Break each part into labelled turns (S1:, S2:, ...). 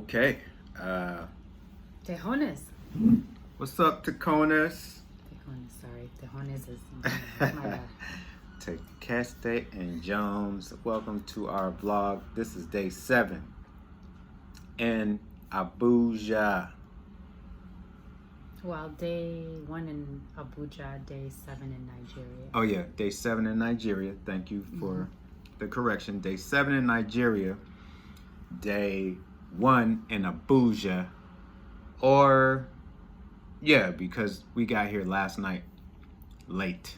S1: Okay.
S2: Tejones.
S1: What's up, Taconas?
S2: Tejones, sorry. Tejones is my bad.
S1: Tekeste and Jones. Welcome to our vlog. This is day 7 in Abuja.
S2: Well, day 1 in Abuja, day 7 in Nigeria.
S1: Oh yeah, day 7 in Nigeria. Thank you for the correction. Day 7 in Nigeria. Day 1 in Abuja. Or yeah, because we got here last night late.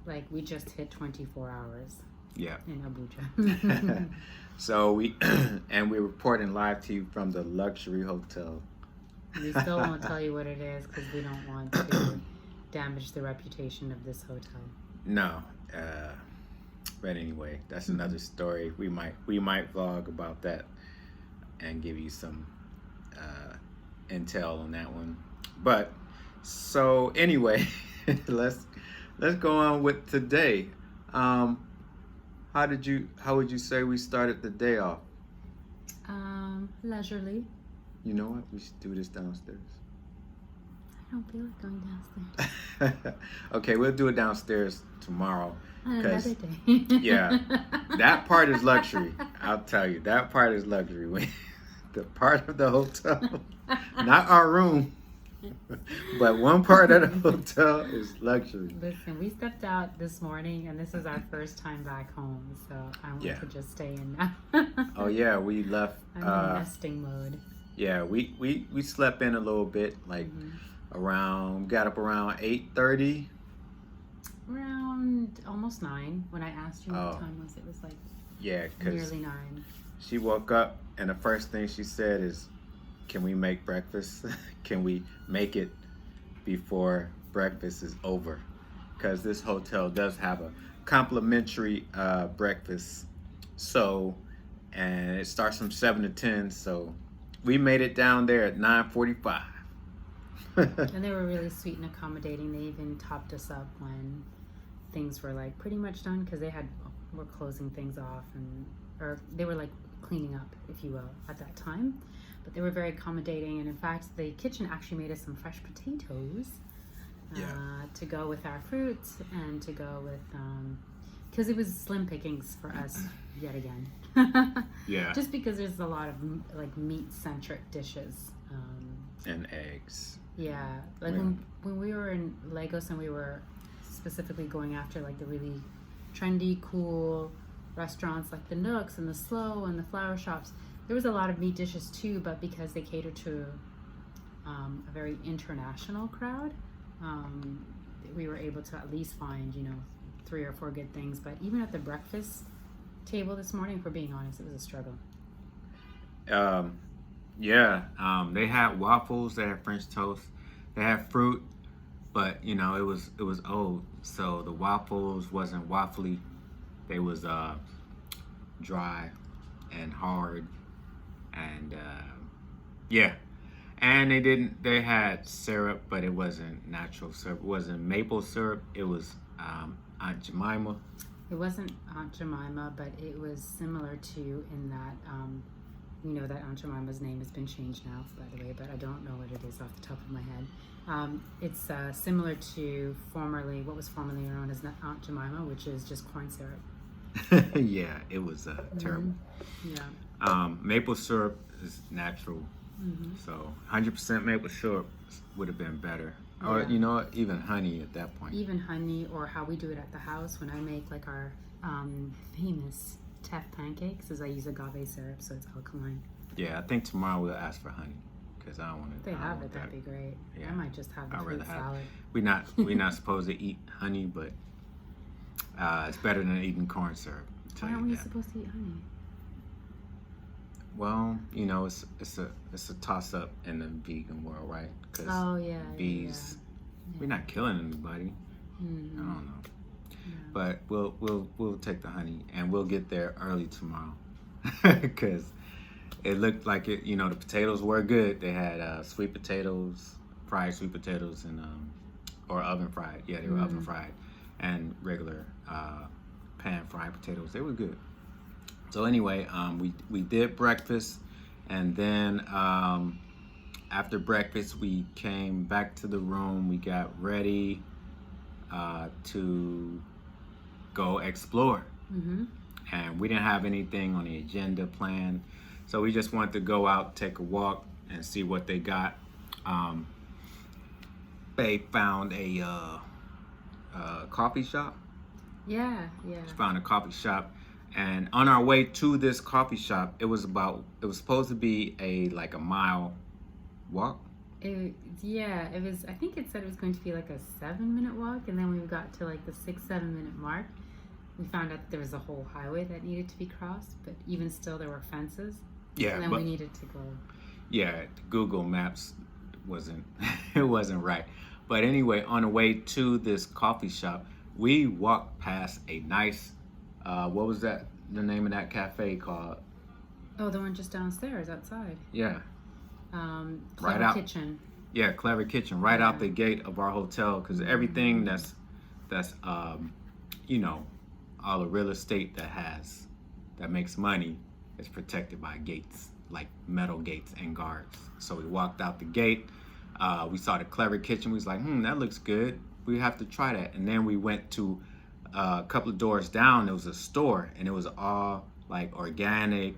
S2: Like, we just hit 24 hours.
S1: Yeah.
S2: In Abuja.
S1: So we're reporting live to you from the luxury hotel.
S2: We still won't tell you what it is because we don't want to damage the reputation of this hotel.
S1: No. But anyway, that's another story. We might vlog about that and give you some intel on that one. But so anyway, let's go on with today. How would you say we started the day off?
S2: Leisurely.
S1: You know what? We should do this downstairs.
S2: I don't feel like going downstairs.
S1: Okay, we'll do it downstairs tomorrow.
S2: On another day.
S1: Yeah, that part is luxury. I'll tell you, that part is luxury. The part of the hotel, not our room, but one part of the hotel is luxury.
S2: Listen, we stepped out this morning, and this is our first time back home, so I want to just stay in now.
S1: Oh yeah, we left.
S2: I'm in nesting mode.
S1: Yeah, we slept in a little bit, like got up around 8:30.
S2: Around almost 9. When I asked you what time was, it was like nearly 9.
S1: She woke up and the first thing she said is, "Can we make breakfast? Can we make it before breakfast is over?" Because this hotel does have a complimentary breakfast. So, and it starts from 7 to 10. So, we made it down there at 9:45.
S2: And they were really sweet and accommodating. They even topped us up when things were like pretty much done because were closing things off or they were like cleaning up, if you will, at that time. But they were very accommodating, and in fact, the kitchen actually made us some fresh potatoes to go with our fruits and to go with because it was slim pickings for us yet again.
S1: Yeah.
S2: Just because there's a lot of like meat-centric dishes.
S1: And eggs.
S2: Yeah, like when we were in Lagos and we were specifically going after like the really trendy, cool restaurants like the Nooks and the Slow and the flower shops, there was a lot of meat dishes too, but because they cater to a very international crowd, we were able to at least find, 3 or 4 good things. But even at the breakfast table this morning, if we're being honest, it was a struggle.
S1: They had waffles, they had French toast, they had fruit, but it was old, so the waffles wasn't waffly. They was dry and hard, and and they had syrup, but it wasn't natural syrup. It wasn't maple syrup. It was Aunt Jemima.
S2: It wasn't Aunt Jemima, but it was similar to in that that Aunt Jemima's name has been changed now, by the way, but I don't know what it is off the top of my head. It's similar to what was formerly known as Aunt Jemima, which is just corn syrup.
S1: Yeah, it was terrible.
S2: Yeah.
S1: Maple syrup is natural, so 100% maple syrup would have been better. Or even honey at that point.
S2: Even honey, or how we do it at the house when I make like our famous Tef pancakes, is I use agave syrup, so it's alkaline.
S1: Yeah, I think tomorrow we'll ask for honey because I don't want to.
S2: If they have it, that'd be great.
S1: Yeah.
S2: I might just have the fruit salad.
S1: We're not supposed to eat honey, but it's better than eating corn syrup.
S2: Why aren't we supposed to eat honey?
S1: Well, it's a toss up in the vegan world, right?
S2: Because
S1: bees, we're not killing anybody. I don't know. Yeah. But we'll take the honey and we'll get there early tomorrow because it looked like it. The potatoes were good. They had sweet potatoes, fried sweet potatoes, and or oven fried. Yeah, they were oven fried, and regular pan fried potatoes. They were good. So anyway, we did breakfast, And then after breakfast, we came back to the room. We got ready to go explore. And we didn't have anything on the agenda planned. So we just wanted to go out, take a walk, and see what they got. They found a coffee shop.
S2: Yeah.
S1: She found a coffee shop. And on our way to this coffee shop, it was supposed to be like a mile walk.
S2: It was, I think it said it was going to be like a 7-minute walk, and then we got to like the 6-7 minute mark. We found out that there was a whole highway that needed to be crossed, but even still there were fences.
S1: Yeah.
S2: And then we needed to go.
S1: Yeah, Google Maps wasn't right. But anyway, on the way to this coffee shop, we walked past a nice what was the name of that cafe called?
S2: Oh, the one just downstairs outside.
S1: Yeah.
S2: Clever Kitchen.
S1: Yeah, Clever Kitchen, right out the gate of our hotel, because everything that's all the real estate that makes money is protected by gates, like metal gates and guards. So we walked out the gate. We saw the Clever Kitchen. We was like, that looks good. We have to try that. And then we went to a couple of doors down. There was a store, and it was all like organic,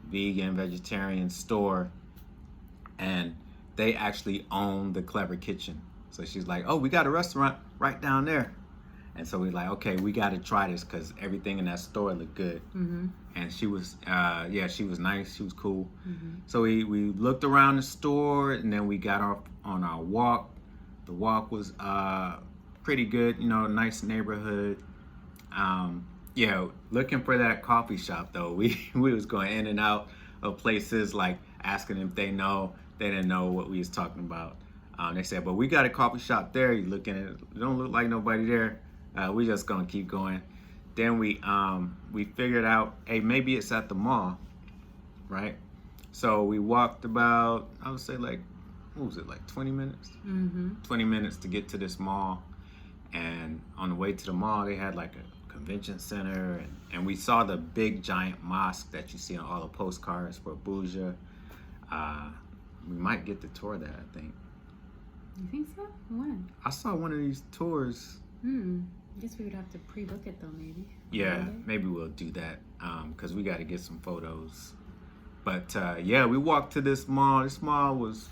S1: vegan, vegetarian store. And they actually own the Clever Kitchen. So she's like, oh, we got a restaurant right down there. And so we're like, okay, we got to try this because everything in that store looked good. And she was, she was nice. She was cool. So we looked around the store, and then we got off on our walk. The walk was pretty good, nice neighborhood. Looking for that coffee shop though. We was going in and out of places, like asking if they know. They didn't know what we was talking about. They said, but we got a coffee shop there. You looking at it, don't look like nobody there. We just gonna keep going. Then we figured out, hey, maybe it's at the mall, right? So we walked about, I would say like 20 minutes? 20 minutes to get to this mall. And on the way to the mall, they had like a convention center, and we saw the big giant mosque that you see on all the postcards for Abuja. We might get the tour there, I think.
S2: You think so? When?
S1: I saw one of these tours.
S2: I guess we would have to pre-book it though, maybe.
S1: Yeah, maybe we'll do that because we got to get some photos. But we walked to this mall. This mall was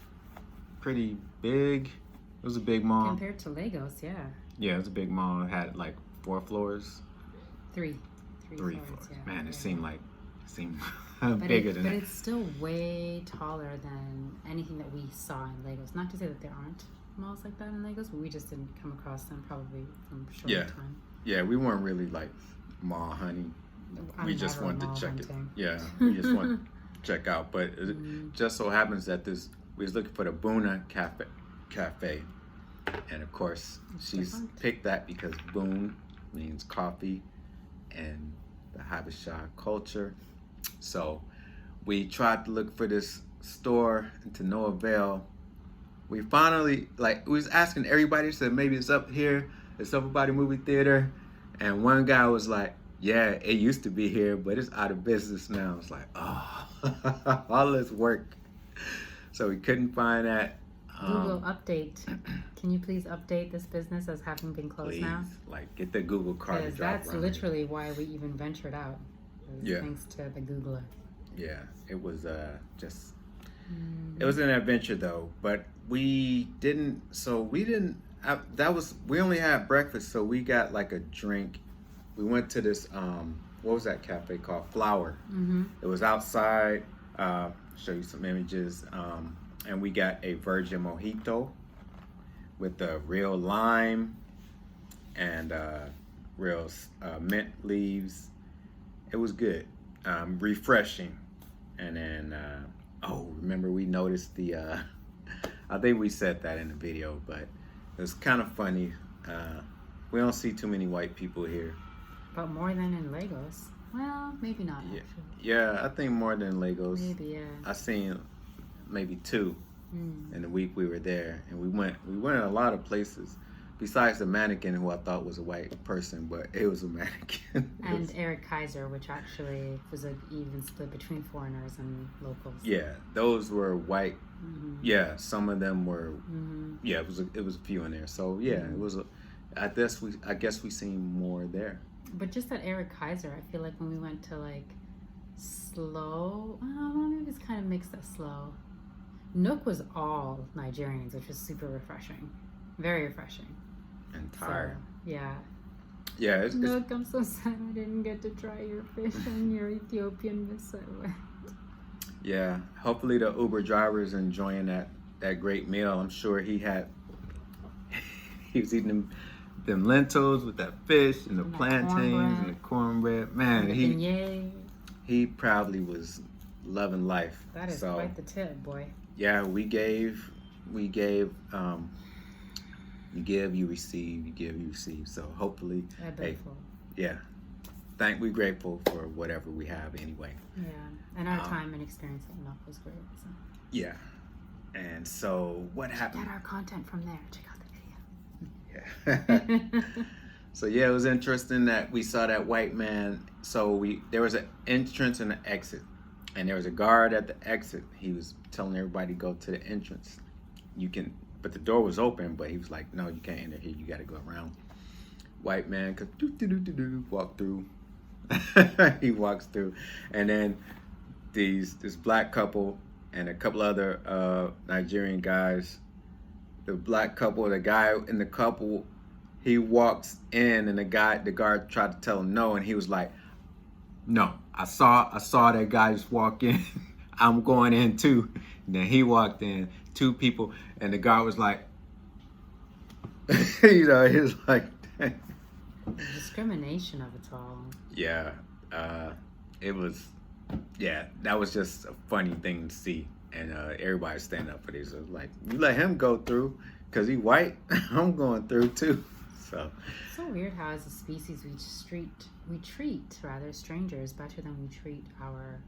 S1: pretty big. It was a big mall.
S2: Compared to Lagos, yeah.
S1: Yeah, it was a big mall. It had like 4 floors.
S2: Three floors. Yeah.
S1: Man, it seemed
S2: but
S1: bigger than that.
S2: But it's still way taller than anything that we saw in Lagos. Not to say that there aren't malls like that in Lagos, but we just didn't come across them probably from short time.
S1: Yeah, we weren't really like mall hunting. We just wanted to check
S2: hunting.
S1: it. Yeah, we just want to check out. But it just so happens that we was looking for the Boona Cafe. And of course, she's picked that because Boon means coffee and the Habesha culture. So we tried to look for this store, and to no avail. We finally, we was asking everybody, said maybe it's up here, it's up by the movie theater. And one guy was like, yeah, it used to be here, but it's out of business now. It's like, oh, all this work. So we couldn't find that.
S2: Google update. Can you please update this business as having been closed now?
S1: Get the Google card.
S2: Because that's literally why we even ventured out. Thanks to the Googler.
S1: Yeah, it was just. It was an adventure though, but we only had breakfast, so we got like a drink. We went to this what was that cafe called? Flower. It was outside. Show you some images. And we got a virgin mojito with the real lime and real mint leaves. It was good, refreshing. And then, remember we noticed I think we said that in the video, but it was kind of funny. We don't see too many white people here.
S2: But more than in Lagos. Well, maybe not, actually.
S1: Yeah, I think more than Lagos.
S2: Maybe, yeah.
S1: I seen maybe 2 in the week we were there, and we went in a lot of places. besides the mannequin, who I thought was a white person, but it was a mannequin.
S2: And Eric Kaiser, which actually was an even split between foreigners and locals.
S1: Yeah, those were white.
S2: Mm-hmm.
S1: Yeah, some of them were.
S2: Mm-hmm.
S1: Yeah, it was a few in there. So yeah,
S2: Mm-hmm.
S1: it was. I guess we seen more there.
S2: But just that Eric Kaiser, I feel like when we went to like slow, maybe it's kind of mixed up slow. Nook was all Nigerians, which was super refreshing, very refreshing.
S1: And tired.
S2: So, yeah.
S1: Yeah,
S2: Nook, I'm so sad I didn't get to try your fish and your Ethiopian miso.
S1: Yeah, hopefully the Uber driver is enjoying that great meal. I'm sure he was eating them lentils with that fish and the plantains and the cornbread. Man, he probably was loving life.
S2: That is quite the tip, boy.
S1: Yeah, we gave. You give, you receive. You give, you receive. So hopefully, we're grateful for whatever we have anyway.
S2: Yeah, and our time and experience at Nook was great. So.
S1: Yeah, and so what happened?
S2: Get our content from there. Check out the video.
S1: Yeah. So yeah, it was interesting that we saw that white man. So there was an entrance and an exit, and there was a guard at the exit. He was telling everybody to go to the entrance. But the door was open, but he was like, no, you can't enter here. You got to go around. White man walk through. He walks through, and then this black couple and a couple other Nigerian guys. The black couple, the guy in the couple, he walks in, and the guard tried to tell him no, and he was like, no, I saw that guy just walk in. I'm going in too. And then he walked in, two people, and the guard was like, he was like,
S2: the discrimination of it all.
S1: Yeah, it was, that was just a funny thing to see. And everybody stand up for this. So like, you let him go through because he white. I'm going through too. So
S2: it's so weird how as a species we treat rather strangers better than we treat our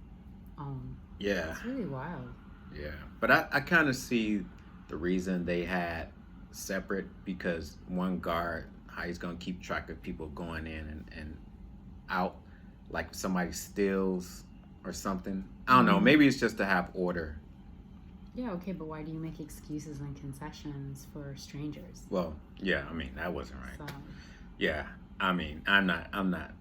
S2: own.
S1: Yeah,
S2: it's really wild.
S1: Yeah, but I kind of see the reason they had separate, because one guard, how he's gonna keep track of people going in and out, like if somebody steals or something. I don't know. Maybe it's just to have order.
S2: Yeah, okay, but why do you make excuses and concessions for strangers?
S1: Well, yeah, I mean, that wasn't right.
S2: So.
S1: Yeah, I mean, I'm not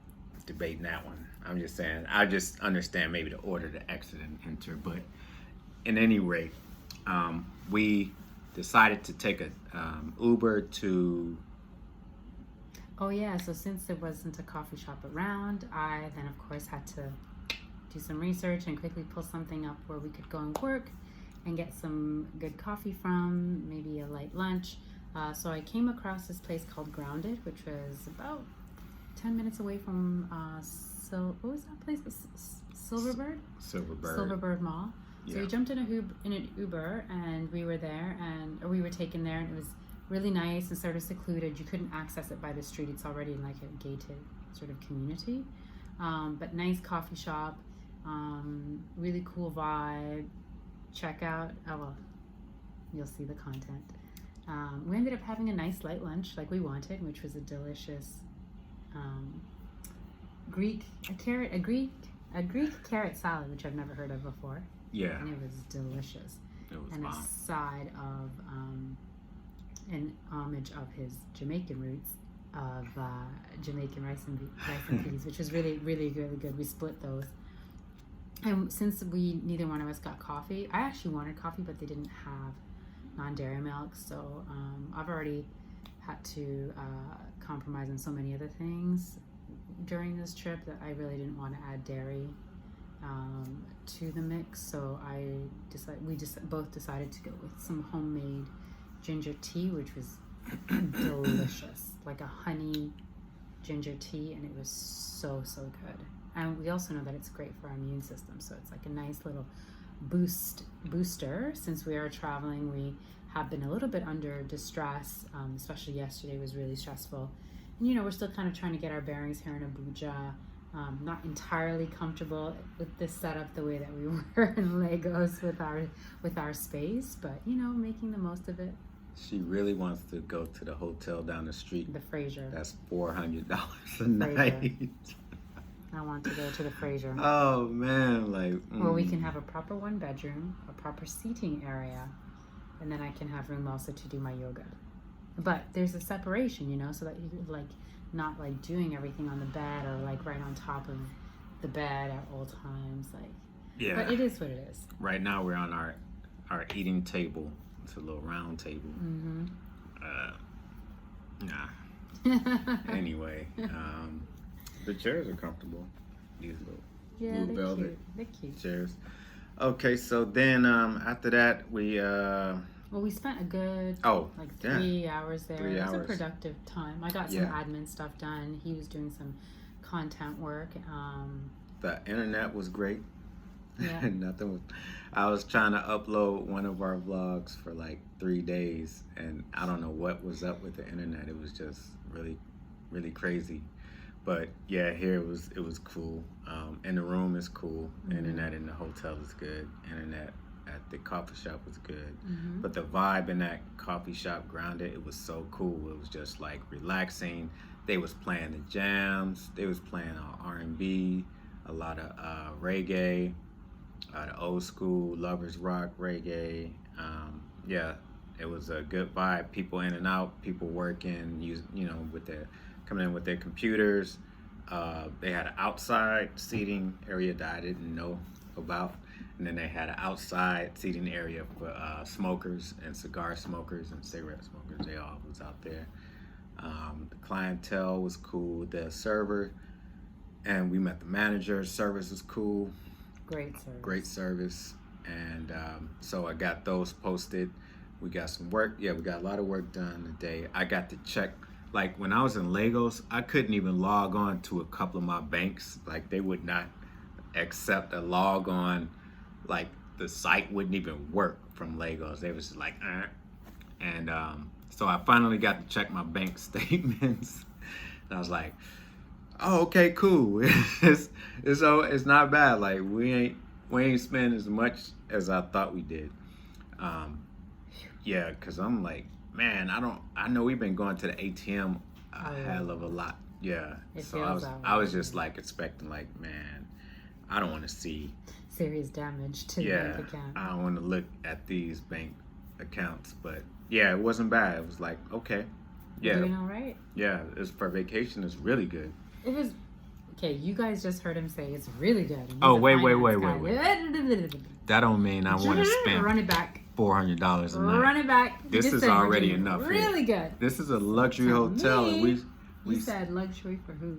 S1: debating that one. I'm just saying, I just understand maybe the order to exit and enter. But in any rate, we decided to take a Uber to...
S2: Oh yeah, so since there wasn't a coffee shop around, I then of course had to do some research and quickly pull something up where we could go and work and get some good coffee from, maybe a light lunch. So I came across this place called Grounded, which was about 10 minutes away from, what was that place? Silverbird? Silverbird Mall. So we jumped in an Uber and we were there, or we were taken there, and it was really nice and sort of secluded. You couldn't access it by the street. It's already in like a gated sort of community. But nice coffee shop, really cool vibe. Check out, you'll see the content. We ended up having a nice light lunch like we wanted, which was a delicious Greek carrot salad, which I've never heard of before.
S1: Yeah.
S2: And it was delicious.
S1: It was
S2: and
S1: bomb.
S2: A side of an homage of his Jamaican roots of Jamaican rice and peas, which was really, really, really good. We split those. And since neither one of us got coffee, I actually wanted coffee, but they didn't have non-dairy milk. So I've already had to compromise on so many other things during this trip that I really didn't want to add dairy to the mix. So we both decided to go with some homemade ginger tea, which was delicious, like a honey ginger tea, and it was so good. And we also know that it's great for our immune system, so it's like a nice little booster. Since we are traveling, we have been a little bit under distress, especially yesterday was really stressful. And we're still kind of trying to get our bearings here in Abuja. Not entirely comfortable with this setup the way that we were in Lagos with our space, but making the most of it.
S1: She really wants to go to the hotel down the street.
S2: The Fraser.
S1: That's $400 a night.
S2: I want to go to the Fraser.
S1: Oh man, like.
S2: Where we can have a proper 1-bedroom, a proper seating area, and then I can have room also to do my yoga. But there's a separation, you know, so that you like not like doing everything on the bed or like right on top of the bed at all times. Like,
S1: Yeah.
S2: but it is what it is.
S1: Right now we're on our eating table. It's a little round table.
S2: Mm-hmm.
S1: Nah. Anyway, the chairs are comfortable. These little blue
S2: they're
S1: velvet
S2: cute. They're cute.
S1: chairs. Okay, so then after that we
S2: Well, we spent a good like 3 hours there.
S1: 3
S2: It was a
S1: hours.
S2: productive time. I got some admin stuff done. He was doing some content work.
S1: The internet was great.
S2: Yeah.
S1: Nothing was. I was trying to upload one of our vlogs for like 3 days, and I don't know what was up with the internet. It was just really, really crazy. But yeah, here it was cool. And the room is cool.
S2: Mm-hmm.
S1: Internet in the hotel is good. Internet at the coffee shop was good.
S2: Mm-hmm.
S1: But the vibe in that coffee shop grounded. It was so cool. It was just like relaxing. They was playing the jams. They was playing R&B, a lot of reggae. The old school lovers rock reggae. Yeah, it was a good vibe. People in and out, people working, with their coming in with their computers. They had an outside seating area that I didn't know about, and then they had an outside seating area for smokers and cigar smokers and cigarette smokers. They all was out there. The clientele was cool. The server, and we met the manager. Service was cool. Great service. And so I got those posted. We got some work. Yeah, we got a lot of work done today. I got to check. Like when I was in Lagos, I couldn't even log on to a couple of my banks. Like they would not accept a log on. Like the site wouldn't even work from Lagos. They was just like, And so I finally got to check my bank statements. And I was like, oh, okay, cool. It's not bad. Like we ain't spend as much as I thought we did. Yeah, cause I'm like, man, I know we've been going to the ATM a hell of a lot. Yeah. So I was just like expecting like, man, I don't want to see
S2: serious damage to the bank account.
S1: I don't want to look at these bank accounts, but yeah, it wasn't bad. It was like, okay. Yeah.
S2: You're doing all right.
S1: Yeah, it's for vacation. It's really good.
S2: It was okay. You guys just heard him say it's really good.
S1: Oh wait. That don't mean I want to spend
S2: run it back.
S1: $400 a night.
S2: Run it back.
S1: This is already enough.
S2: Really good.
S1: This is a luxury hotel, and we
S2: You said luxury for who?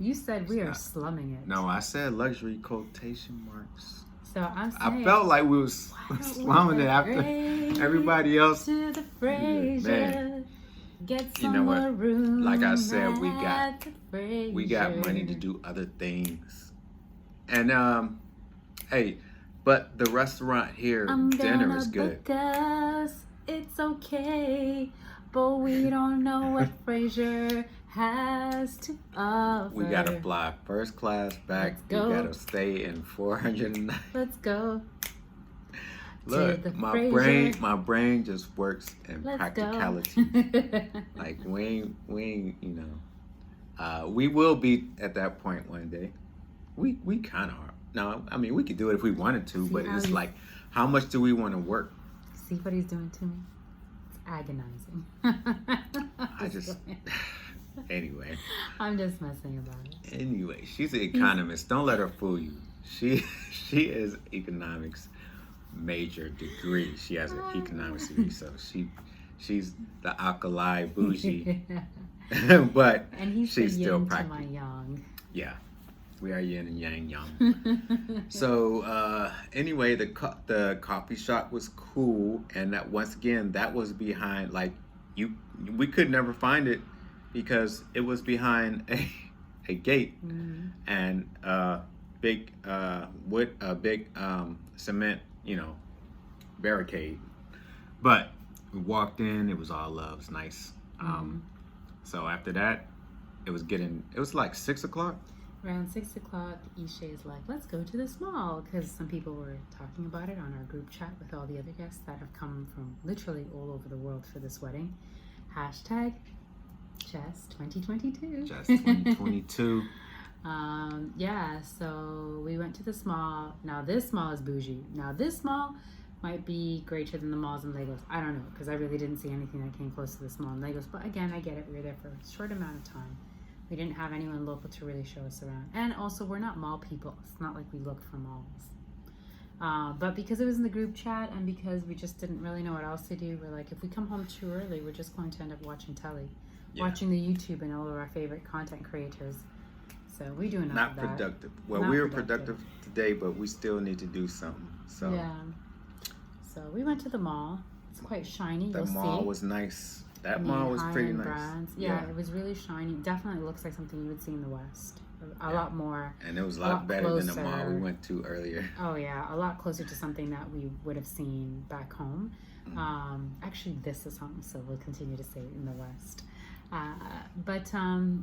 S2: You said we are slumming it.
S1: No, I said luxury quotation marks.
S2: So I'm saying
S1: I felt like we was slumming it after everybody else.
S2: To the Fraser.
S1: Man.
S2: Get some
S1: You know what?
S2: more room.
S1: Like I said, we
S2: at the
S1: got
S2: Fraser.
S1: money to do other things. And hey, but the restaurant here, dinner is good.
S2: Book us. It's okay, but we don't know what Fraser has to offer.
S1: We gotta fly first class back. We gotta stay in 400 a night.
S2: Let's go.
S1: Look, my brain just works in practicality. Like we ain't, we will be at that point one day. We kind of are. No, I mean we could do it if we wanted to, but it's like, how much do we want to work?
S2: See what he's doing to me? It's agonizing.
S1: Anyway.
S2: I'm just messing about it.
S1: Anyway, she's an economist. Don't let her fool you. She is economics major degree. She has an economics degree, so she's the Alkali bougie. But
S2: and he's
S1: she's still
S2: yin
S1: practicing.
S2: to my yang.
S1: Yeah, we are yin and yang. So anyway, the coffee shop was cool, and that once again that was behind we could never find it because it was behind a gate and big big cement barricade. But we walked in, it was all love, it was nice. So after that, it was like 6 o'clock.
S2: Around 6 o'clock, Ishé is like, let's go to this mall, because some people were talking about it on our group chat with all the other guests that have come from literally all over the world for this wedding. Hashtag Just 2022.
S1: Just 2022.
S2: Yeah, so we went to this mall. Now this mall is bougie. Now this mall might be greater than the malls in Lagos. I don't know, because I really didn't see anything that came close to this mall in Lagos. But again, I get it. We were there for a short amount of time. We didn't have anyone local to really show us around. And also, we're not mall people. It's not like we look for malls. But because it was in the group chat and because we just didn't really know what else to do, we're like, if we come home too early, we're just going to end up watching telly. Yeah. Watching the YouTube and all of our favorite content creators. So we do enough of that.
S1: Not productive. Well, we were productive today, but we still need to do something. So
S2: yeah. So we went to the mall. It's quite shiny.
S1: The mall was nice. That mall was pretty nice.
S2: Brands. Yeah, it was really shiny. Definitely looks like something you would see in the West. A lot more.
S1: And it was a lot better than the mall we went to earlier.
S2: Oh yeah, a lot closer to something that we would have seen back home. Mm-hmm. Actually, this is home, so we'll continue to say in the West.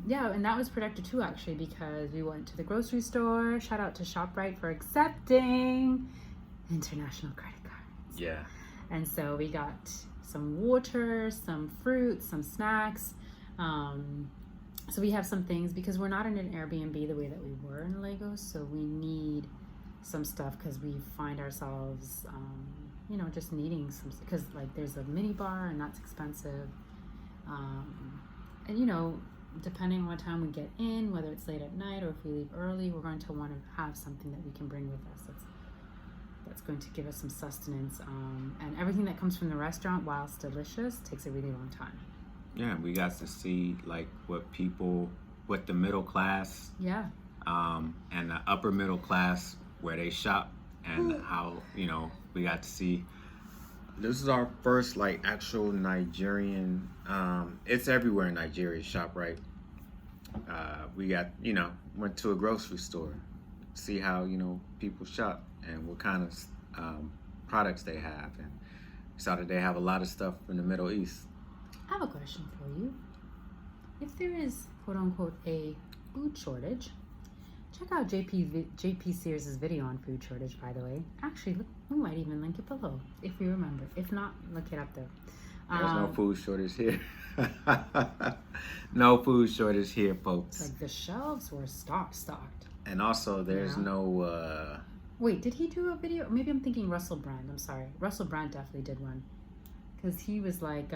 S2: Yeah, and that was productive too, actually, because we went to the grocery store. Shout out to ShopRite for accepting international credit cards.
S1: Yeah.
S2: And so we got some water, some fruit, some snacks. So we have some things because we're not in an Airbnb the way that we were in Lagos. So we need some stuff because we find ourselves, just needing some, because like there's a mini bar and that's expensive. And depending on what time we get in, whether it's late at night or if we leave early, we're going to want to have something that we can bring with us. That's going to give us some sustenance. And everything that comes from the restaurant, whilst delicious, takes a really long time.
S1: Yeah, we got to see like what the middle class, and the upper middle class, where they shop, and how we got to see. This is our first like actual Nigerian. It's everywhere in Nigeria. ShopRite. We got went to a grocery store, see how people shop and what kind of products they have, and saw that they have a lot of stuff in the Middle East.
S2: I have a question for you. If there is, quote unquote, a food shortage, check out JP Sears' video on food shortage, by the way. Actually, look, we might even link it below if we remember. If not, look it up there.
S1: There's no food shortage here. No food shortage here, folks.
S2: Like the shelves were stocked.
S1: And also, there's no.
S2: Wait, did he do a video? Maybe I'm thinking Russell Brand. I'm sorry. Russell Brand definitely did one. Because he was like,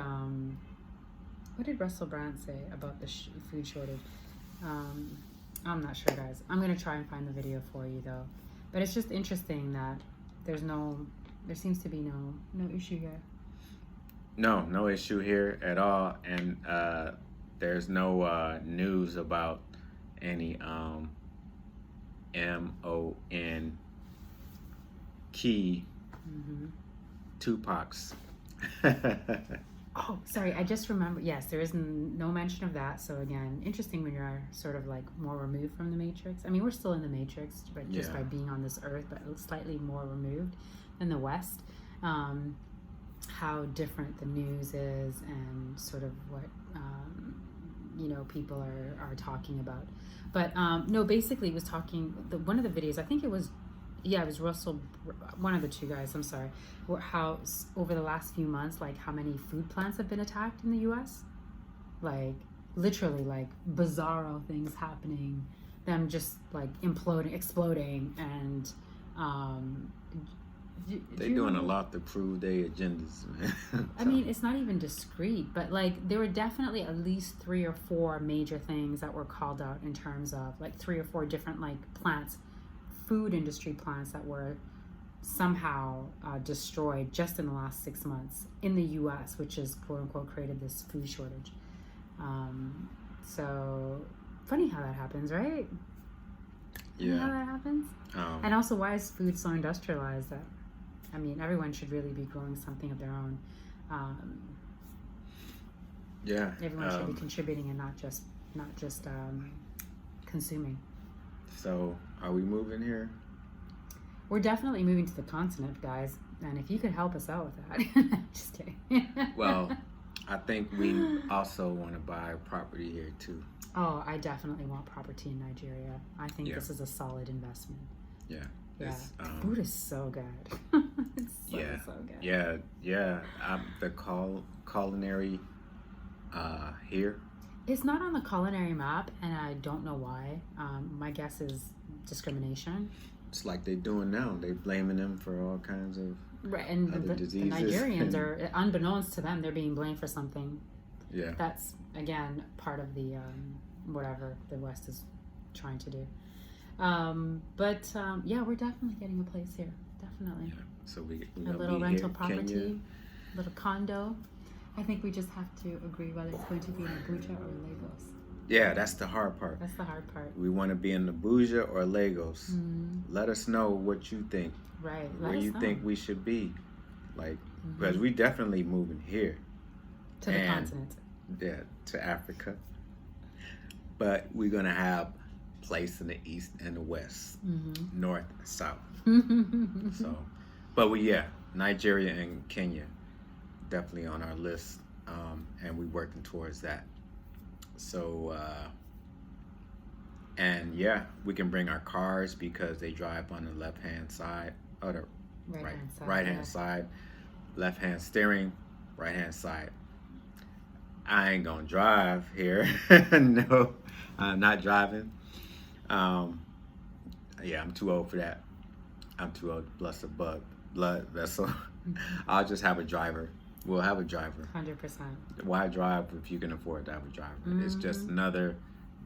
S2: what did Russell Brand say about the food shortage? I'm not sure, guys. I'm going to try and find the video for you, though. But it's just interesting that there seems to be no issue here.
S1: No issue here at all. And there's no news about any MON key Tupacs.
S2: Oh, sorry, I just remembered. Yes, there is no mention of that. So again, interesting when you're sort of like more removed from the Matrix. I mean, we're still in the Matrix, but just by being on this earth, but slightly more removed than the West. How different the news is and sort of what people are talking about. But no, basically it was talking, one of the videos, I think it was Russell, one of the two guys, I'm sorry, how over the last few months, like how many food plants have been attacked in the US. Like literally like bizarro things happening, them just like exploding, and
S1: they're doing a lot to prove their agendas, man.
S2: I mean, it's not even discreet, but like there were definitely at least 3 or 4 major things that were called out in terms of like 3 or 4 different like plants, food industry plants that were somehow destroyed just in the last 6 months in the US, which is quote unquote created this food shortage. So funny how that happens, right?
S1: Yeah.
S2: How that happens? And also, why is food so industrialized that, I mean, everyone should really be growing something of their own. Everyone should be contributing and not just consuming.
S1: So, are we moving here?
S2: We're definitely moving to the continent, guys. And if you could help us out with that. Just kidding.
S1: Well, I think we also want to buy property here too.
S2: Oh, I definitely want property in Nigeria. I think
S1: Yeah.
S2: this is a solid investment.
S1: Yeah.
S2: Yeah,
S1: It's,
S2: food is so good. It's so,
S1: yeah.
S2: so good.
S1: Yeah. The culinary here.
S2: It's not on the culinary map, and I don't know why. My guess is discrimination.
S1: It's like they're doing now. They're blaming them for all kinds of
S2: Right, and
S1: other
S2: the
S1: diseases.
S2: Nigerians are, unbeknownst to them, they're being blamed for something.
S1: Yeah.
S2: That's, again, part of the whatever the West is trying to do. Yeah, we're definitely getting a place here. Definitely.
S1: Yeah. So we
S2: A little rental property, little condo. I think we just have to agree whether it's going to be in Abuja or Lagos.
S1: Yeah, that's the hard part.
S2: That's the hard part.
S1: We want to be in Abuja or Lagos.
S2: Mm-hmm.
S1: Let us know what you think.
S2: Right.
S1: Where you think we should be. Like,
S2: Mm-hmm.
S1: because we definitely moving here.
S2: To the continent.
S1: Yeah, to Africa. But we're going to have place in the east and the west.
S2: Mm-hmm.
S1: North and south. So, but Nigeria and Kenya definitely on our list. And we're working towards that. So, we can bring our cars because they drive on the left-hand side, or the right-hand side, left-hand steering, right-hand side. I ain't gonna drive here. No, I'm not driving. I'm too old for that. I'm too old to bless a blood vessel. I'll just have a driver. We'll have a driver.
S2: 100%.
S1: Why drive if you can afford to have a driver?
S2: Mm-hmm.
S1: It's just another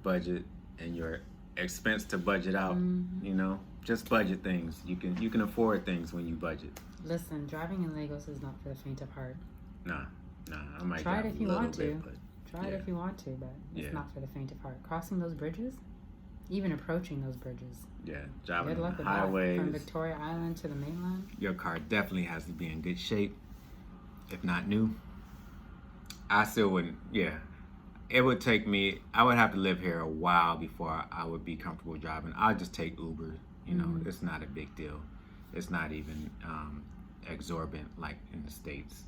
S1: budget and your expense to budget out.
S2: Mm-hmm.
S1: You know, just budget things. You can afford things when you budget.
S2: Listen, driving in Lagos is not for the faint of heart.
S1: Nah. I might
S2: Try it
S1: drive
S2: if you
S1: a little
S2: want to.
S1: bit, but
S2: Try it if you want to, but it's
S1: Yeah.
S2: not for the faint of heart. Crossing those bridges, even approaching those bridges.
S1: yeah, driving
S2: Good luck
S1: on
S2: with
S1: highways.
S2: that. From Victoria Island to the mainland.
S1: Your car definitely has to be in good shape, if not new. I still wouldn't. Yeah, it would take me. I would have to live here a while before I would be comfortable driving. I'll just take Uber. You know, It's not a big deal. It's not even exorbitant like in the States.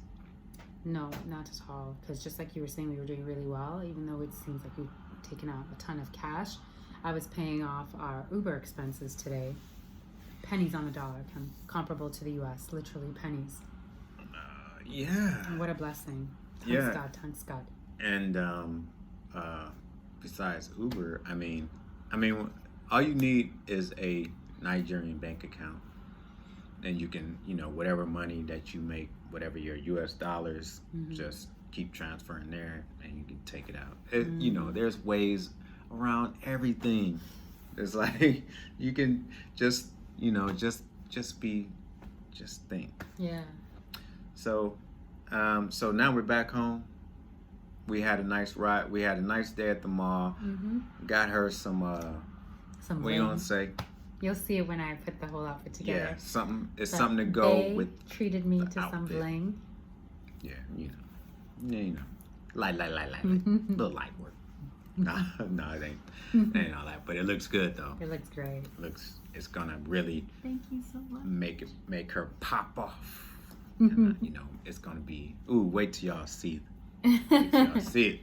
S2: No, not at all. Because just like you were saying, we were doing really well, even though it seems like we've taken out a ton of cash. I was paying off our Uber expenses today. Pennies on the dollar, comparable to the U.S. Literally pennies.
S1: Yeah.
S2: And what a blessing.
S1: Yeah.
S2: Thanks God.
S1: And besides Uber, I mean, all you need is a Nigerian bank account, and you can, whatever money that you make, whatever your U.S. dollars, just keep transferring there, and you can take it out. There's ways around everything. It's like you can just think.
S2: Yeah.
S1: So now we're back home. We had a nice ride. We had a nice day at the mall.
S2: Mm-hmm.
S1: Got her some what you gonna say?
S2: You'll see it when I put the whole outfit together.
S1: Yeah, something. It's
S2: But
S1: something to go
S2: they
S1: with.
S2: treated me
S1: the
S2: to some
S1: outfit.
S2: bling.
S1: Yeah, light, little light work. No, it ain't all that. But it looks good though.
S2: It looks great.
S1: It's gonna really
S2: Thank you so much.
S1: make her pop off. And, it's gonna be. Ooh, wait till y'all see it.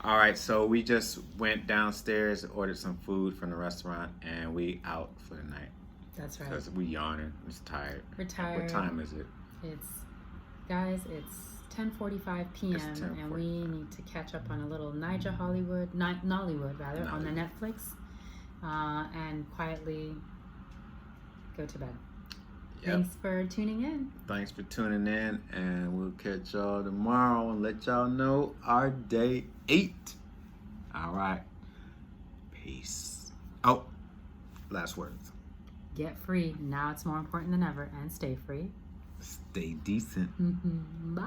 S1: All right, so we just went downstairs, ordered some food from the restaurant, and we out for the night.
S2: That's right.
S1: Because we yawning, it's tired.
S2: We're tired.
S1: What time is it?
S2: It's 10:45 p.m.
S1: It's 10:45.
S2: and we need to catch up on a little Nollywood on the Netflix, and quietly go to bed.
S1: Yep.
S2: Thanks for tuning in.
S1: Thanks for tuning in, and we'll catch y'all tomorrow and let y'all know our day 8. All right. Peace. Oh, last words.
S2: Get free. Now it's more important than ever. And stay free.
S1: Stay decent.
S2: Bye.